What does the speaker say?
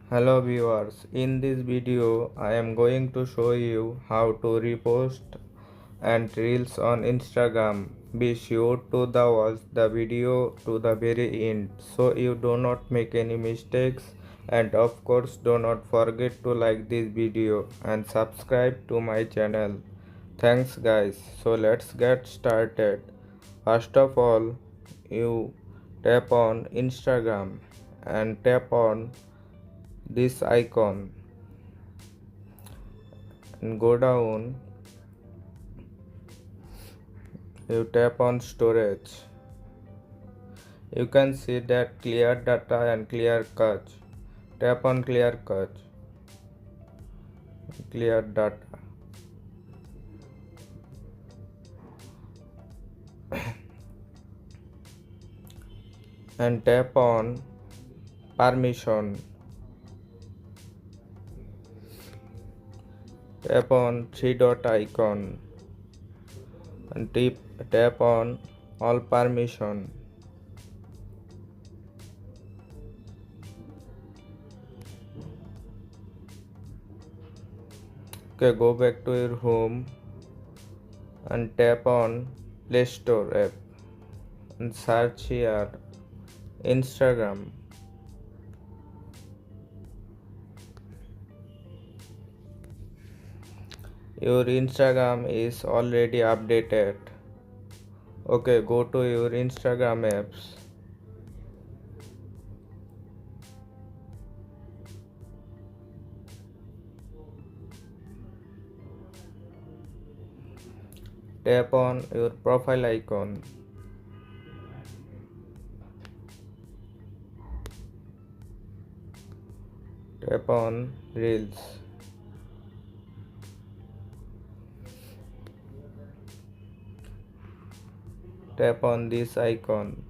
Hello viewers, in this video I am going to show you how to repost and reels on Instagram. Be sure to watch the video to the very end so you do not make any mistakes, and of course do not forget to like this video and subscribe to my channel. Thanks guys. So let's get started. First of all, you tap on Instagram and tap on this icon and go down. You tap on storage. You can see that clear data and clear cache. Tap on clear cache, clear data, and tap on permission. Tap on three dot icon and tap on all permission. Okay, go back to your home and tap on Play Store app and search here Instagram. Your Instagram is already updated. Okay, go to your Instagram apps. Tap on your profile icon. Tap on Reels. Tap on this icon.